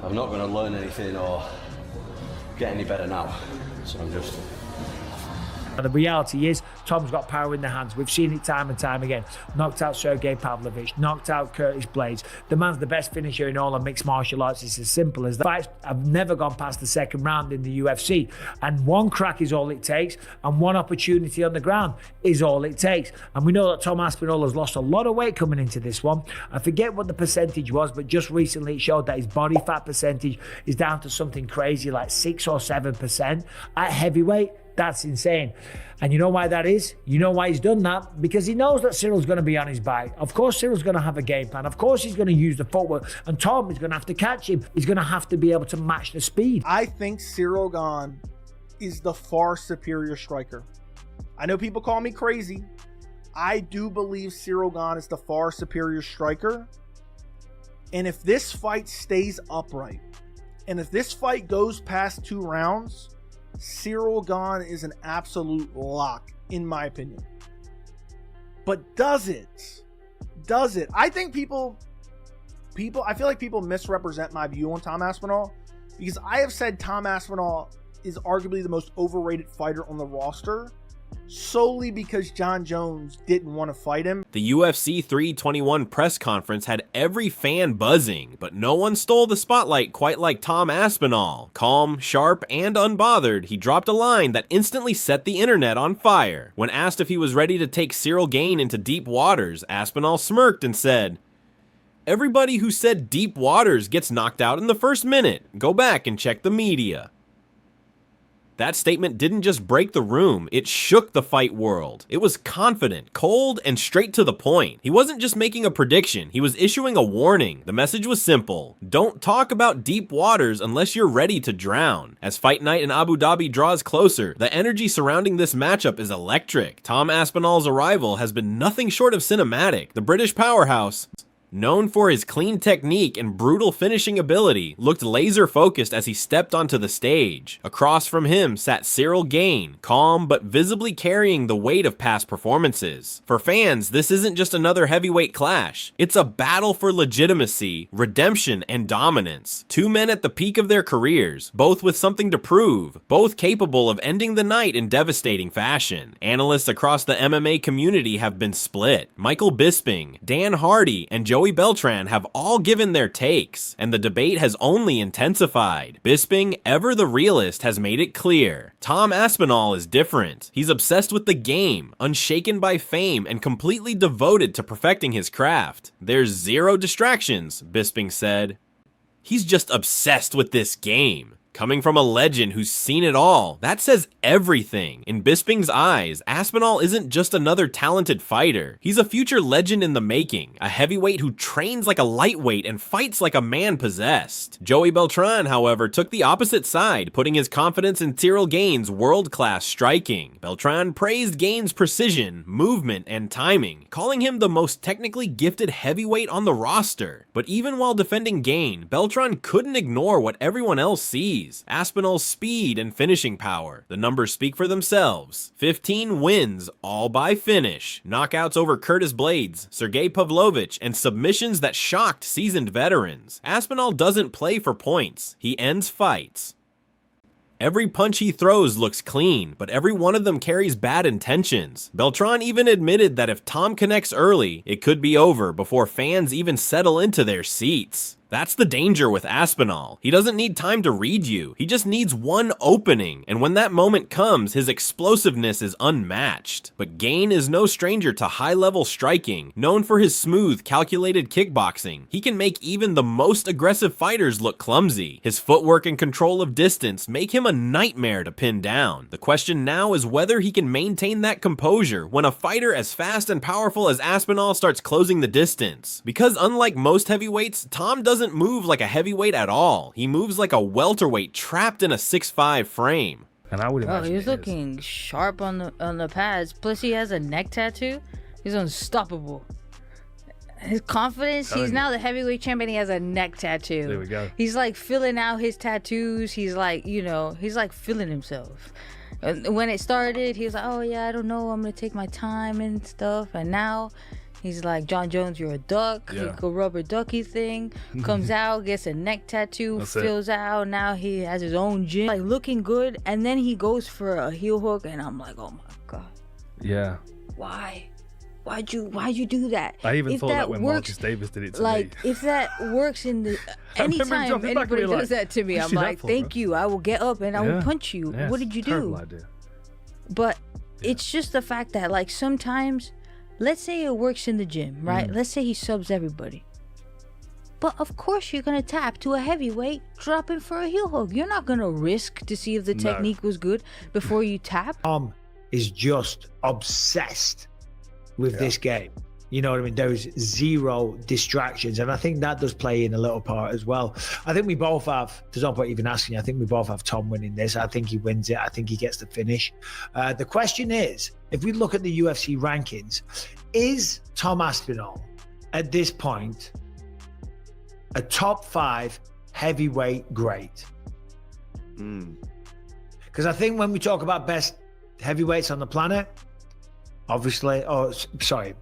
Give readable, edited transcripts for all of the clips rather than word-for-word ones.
I'm not going to learn anything or get any better now. So I'm just... And the reality is, Tom's got power in the hands. We've seen it time and time again. Knocked out Ciryl Gane, knocked out Curtis Blades. The man's the best finisher in all of mixed martial arts. It's as simple as that. Fights have never gone past the second round in the UFC. And one crack is all it takes. And one opportunity on the ground is all it takes. And we know that Tom Aspinall has lost a lot of weight coming into this one. I forget what the percentage was, but just recently it showed that his body fat percentage is down to something crazy like 6 or 7%. At heavyweight, that's insane. And you know why that is? You know why he's done that? Because he knows that Cyryl's going to be on his back. Of course, Cyryl's going to have a game plan. Of course, he's going to use the footwork. And Tom is going to have to catch him. He's going to have to be able to match the speed. I think Ciryl Gane is the far superior striker. I know people call me crazy. I do believe Ciryl Gane is the far superior striker. And if this fight stays upright, and if this fight goes past 2 rounds, Ciryl Gane is an absolute lock, in my opinion. But does it? Does it? I think I feel like people misrepresent my view on Tom Aspinall, because I have said Tom Aspinall is arguably the most overrated fighter on the roster, solely because John Jones didn't want to fight him. The UFC 321 press conference had every fan buzzing, but no one stole the spotlight quite like Tom Aspinall. Calm, sharp, and unbothered, he dropped a line that instantly set the internet on fire. When asked if he was ready to take Ciryl Gane into deep waters, Aspinall smirked and said, "Everybody who said deep waters gets knocked out in the first minute. Go back and check the media." That statement didn't just break the room, it shook the fight world. It was confident, cold, and straight to the point. He wasn't just making a prediction, he was issuing a warning. The message was simple: don't talk about deep waters unless you're ready to drown. As fight night in Abu Dhabi draws closer, the energy surrounding this matchup is electric. Tom Aspinall's arrival has been nothing short of cinematic. The British powerhouse, known for his clean technique and brutal finishing ability, looked laser-focused as he stepped onto the stage. Across from him sat Ciryl Gane, calm but visibly carrying the weight of past performances. For fans, this isn't just another heavyweight clash. It's a battle for legitimacy, redemption, and dominance. 2 men at the peak of their careers, both with something to prove, both capable of ending the night in devastating fashion. Analysts across the MMA community have been split. Michael Bisping, Dan Hardy, and Joey Beltran have all given their takes, and the debate has only intensified. Bisping, ever the realist, has made it clear: Tom Aspinall is different. He's obsessed with the game, unshaken by fame, and completely devoted to perfecting his craft. "There's zero distractions," Bisping said. "He's just obsessed with this game." Coming from a legend who's seen it all, that says everything. In Bisping's eyes, Aspinall isn't just another talented fighter. He's a future legend in the making, a heavyweight who trains like a lightweight and fights like a man possessed. Joey Beltran, however, took the opposite side, putting his confidence in Ciryl Gane's world-class striking. Beltran praised Gane's precision, movement, and timing, calling him the most technically gifted heavyweight on the roster. But even while defending Gane, Beltran couldn't ignore what everyone else sees: Aspinall's speed and finishing power. The numbers speak for themselves. 15 wins, all by finish. Knockouts over Curtis Blades, Sergey Pavlovich, and submissions that shocked seasoned veterans. Aspinall doesn't play for points, he ends fights. Every punch he throws looks clean, but every one of them carries bad intentions. Beltran even admitted that if Tom connects early, it could be over before fans even settle into their seats. That's the danger with Aspinall. He doesn't need time to read you. He just needs one opening, and when that moment comes, his explosiveness is unmatched. But Gane is no stranger to high-level striking. Known for his smooth, calculated kickboxing, he can make even the most aggressive fighters look clumsy. His footwork and control of distance make him a nightmare to pin down. The question now is whether he can maintain that composure when a fighter as fast and powerful as Aspinall starts closing the distance. Because unlike most heavyweights, Tom doesn't move like a heavyweight at all. He moves like a welterweight trapped in a 6'5" frame. And I would imagine he's looking sharp on the pads. Plus he has a neck tattoo. He's unstoppable. His confidence, he's now the heavyweight champion. He has a neck tattoo. There we go. He's like filling out his tattoos. He's like, he's like feeling himself. When it started, he was like, oh yeah, I don't know, I'm gonna take my time and stuff. And now He's like, John Jones, you're a duck. Yeah. You go rubber ducky thing. Comes out, gets a neck tattoo, fills out. Now he has his own gym. Like, looking good. And then he goes for a heel hook. And I'm like, oh, my God. Yeah. Why? Why'd you do that? I even if thought that when works, Marcus Davis did it to like, me. if that works in the... I remember Anytime jumping back and anybody being does like, that to me, "What'd I'm you do that like, for, thank bro?" you. I will get up and I will punch you. Yeah, What did you terrible do? idea. But it's just the fact that, like, sometimes, let's say it works in the gym, right? Let's say he subs everybody. But of course you're going to tap to a heavyweight, dropping for a heel hook. You're not going to risk to see if the technique was good before you tap. Tom is just obsessed with this game. You know what I mean? There's zero distractions. And I think that does play in a little part as well. I think we both have, there's no point even asking, I think we both have Tom winning this. I think he wins it. I think he gets the finish. The question is, if we look at the UFC rankings, is Tom Aspinall at this point a top 5 heavyweight great? Because I think when we talk about best heavyweights on the planet, obviously,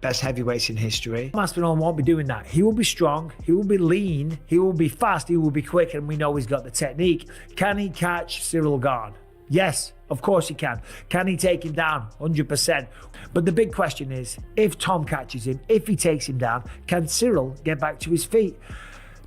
best heavyweights in history. Aspinall won't be doing that. He will be strong, he will be lean, he will be fast, he will be quick, and we know he's got the technique. Can he catch Ciryl Gane? Yes, of course he can. Can he take him down? 100%. But the big question is, if Tom catches him, if he takes him down, can Ciryl get back to his feet?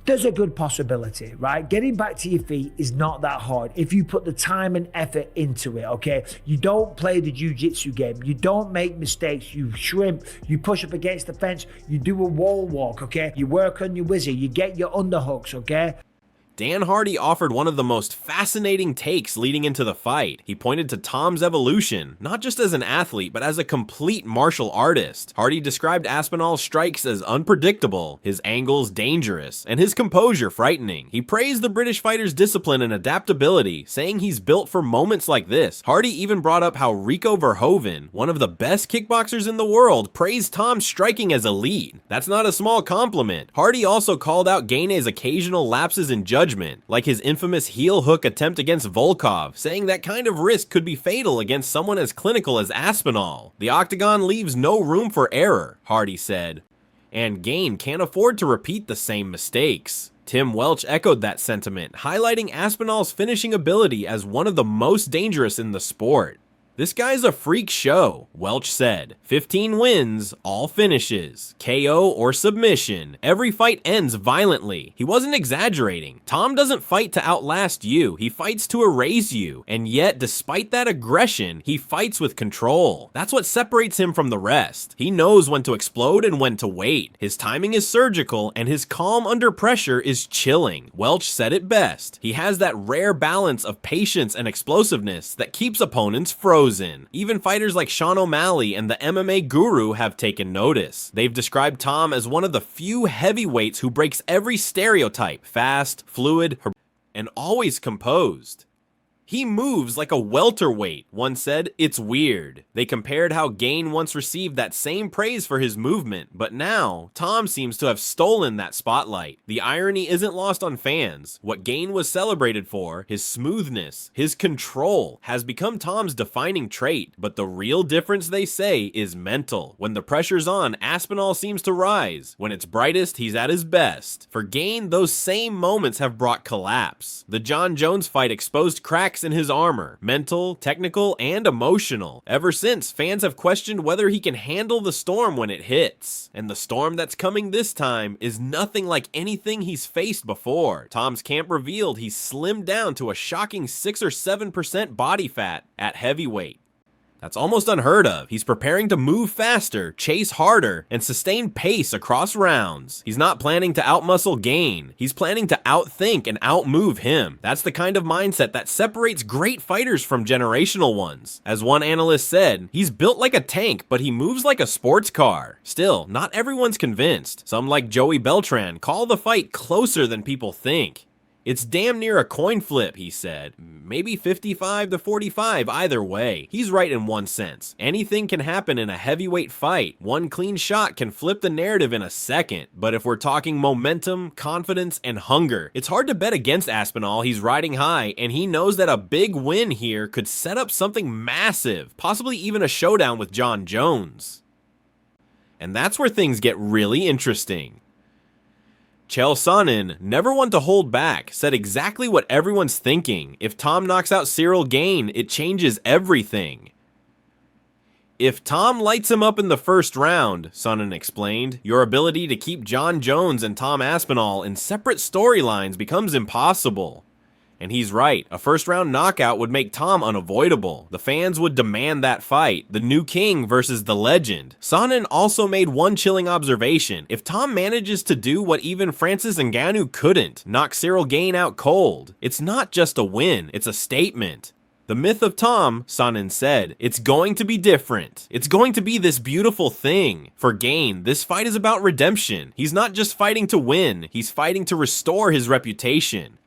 There's a good possibility, right? Getting back to your feet is not that hard if you put the time and effort into it, okay? You don't play the jiu-jitsu game. You don't make mistakes. You shrimp. You push up against the fence. You do a wall walk, okay? You work on your whizzer. You get your underhooks, okay? Dan Hardy offered one of the most fascinating takes leading into the fight. He pointed to Tom's evolution, not just as an athlete, but as a complete martial artist. Hardy described Aspinall's strikes as unpredictable, his angles dangerous, and his composure frightening. He praised the British fighter's discipline and adaptability, saying he's built for moments like this. Hardy even brought up how Rico Verhoeven, one of the best kickboxers in the world, praised Tom's striking as elite. That's not a small compliment. Hardy also called out Gane's occasional lapses in judgment, like his infamous heel hook attempt against Volkov, saying that kind of risk could be fatal against someone as clinical as Aspinall. The octagon leaves no room for error, Hardy said, and Gane can't afford to repeat the same mistakes. Tim Welch echoed that sentiment, highlighting Aspinall's finishing ability as one of the most dangerous in the sport. This guy's a freak show, Welch said. 15 wins, all finishes, KO or submission. Every fight ends violently. He wasn't exaggerating. Tom doesn't fight to outlast you, he fights to erase you. And yet, despite that aggression, he fights with control. That's what separates him from the rest. He knows when to explode and when to wait. His timing is surgical, and his calm under pressure is chilling. Welch said it best. He has that rare balance of patience and explosiveness that keeps opponents frozen. Even fighters like Sean O'Malley and the MMA Guru have taken notice. They've described Tom as one of the few heavyweights who breaks every stereotype: fast, fluid, and always composed. He moves like a welterweight, one said. It's weird. They compared how Gane once received that same praise for his movement, but now, Tom seems to have stolen that spotlight. The irony isn't lost on fans. What Gane was celebrated for, his smoothness, his control, has become Tom's defining trait, but the real difference, they say, is mental. When the pressure's on, Aspinall seems to rise. When it's brightest, he's at his best. For Gane, those same moments have brought collapse. The John Jones fight exposed cracks in his armor, mental, technical, and emotional. Ever since, fans have questioned whether he can handle the storm when it hits. And the storm that's coming this time is nothing like anything he's faced before. Tom's camp revealed he's slimmed down to a shocking 6 or 7% body fat at heavyweight. That's almost unheard of. He's preparing to move faster, chase harder, and sustain pace across rounds. He's not planning to outmuscle Gane. He's planning to outthink and outmove him. That's the kind of mindset that separates great fighters from generational ones. As one analyst said, he's built like a tank, but he moves like a sports car. Still, not everyone's convinced. Some, like Joey Beltran, call the fight closer than people think. It's damn near a coin flip, he said. Maybe 55 to 45 either way. He's right in one sense. Anything can happen in a heavyweight fight. One clean shot can flip the narrative in a second. But if we're talking momentum, confidence, and hunger, it's hard to bet against Aspinall. He's riding high, and he knows that a big win here could set up something massive, possibly even a showdown with John Jones. And that's where things get really interesting. Chael Sonnen, never one to hold back, said exactly what everyone's thinking. If Tom knocks out Ciryl Gane, it changes everything. If Tom lights him up in the first round, Sonnen explained, your ability to keep Jon Jones and Tom Aspinall in separate storylines becomes impossible. And he's right, a first-round knockout would make Tom unavoidable. The fans would demand that fight, the new king versus the legend. Sonnen also made one chilling observation. If Tom manages to do what even Francis Ngannou couldn't, knock Ciryl Gane out cold, it's not just a win, it's a statement. The myth of Tom, Sonnen said, it's going to be different. It's going to be this beautiful thing. For Gane, this fight is about redemption. He's not just fighting to win, he's fighting to restore his reputation.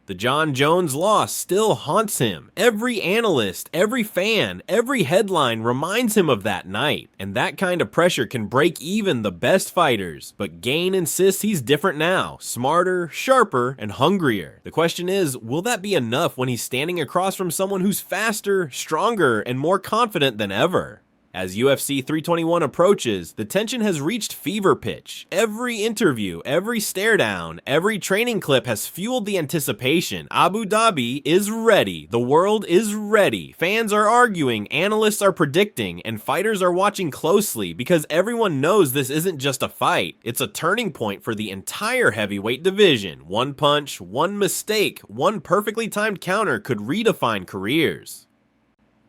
The Jon Jones loss still haunts him. Every analyst, every fan, every headline reminds him of that night. And that kind of pressure can break even the best fighters. But Gane insists he's different now. Smarter, sharper, and hungrier. The question is, will that be enough when he's standing across from someone who's faster, stronger, and more confident than ever? As UFC 321 approaches, the tension has reached fever pitch. Every interview, every stare down, every training clip has fueled the anticipation. Abu Dhabi is ready. The world is ready. Fans are arguing, analysts are predicting, and fighters are watching closely because everyone knows this isn't just a fight. It's a turning point for the entire heavyweight division. One punch, one mistake, one perfectly timed counter could redefine careers.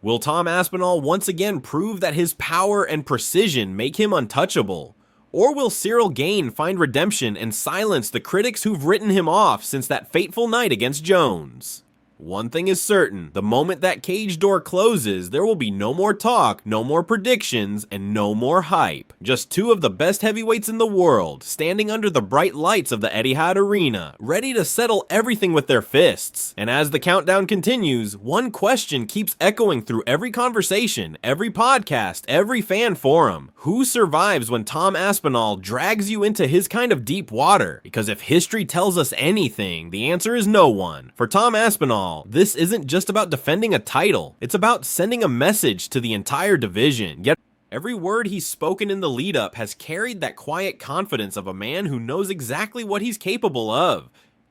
Will Tom Aspinall once again prove that his power and precision make him untouchable? Or will Ciryl Gane find redemption and silence the critics who've written him off since that fateful night against Jones? One thing is certain, the moment that cage door closes, there will be no more talk, no more predictions, and no more hype. Just two of the best heavyweights in the world, standing under the bright lights of the Etihad Arena, ready to settle everything with their fists. And as the countdown continues, one question keeps echoing through every conversation, every podcast, every fan forum. Who survives when Tom Aspinall drags you into his kind of deep water? Because if history tells us anything, the answer is no one. For Tom Aspinall, this isn't just about defending a title, it's about sending a message to the entire division. Yet every word he's spoken in the lead-up has carried that quiet confidence of a man who knows exactly what he's capable of.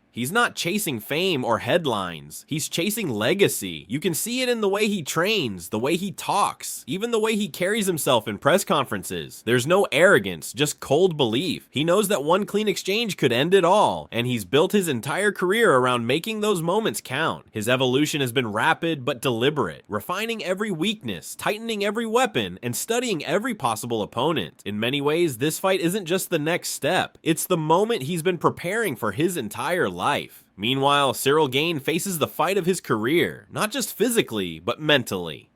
He's not chasing fame or headlines, he's chasing legacy. You can see it in the way he trains, the way he talks, even the way he carries himself in press conferences. There's no arrogance, just cold belief. He knows that one clean exchange could end it all, and he's built his entire career around making those moments count. His evolution has been rapid but deliberate, refining every weakness, tightening every weapon, and studying every possible opponent. In many ways, this fight isn't just the next step, it's the moment he's been preparing for his entire life. Meanwhile, Ciryl Gane faces the fight of his career, not just physically, but mentally.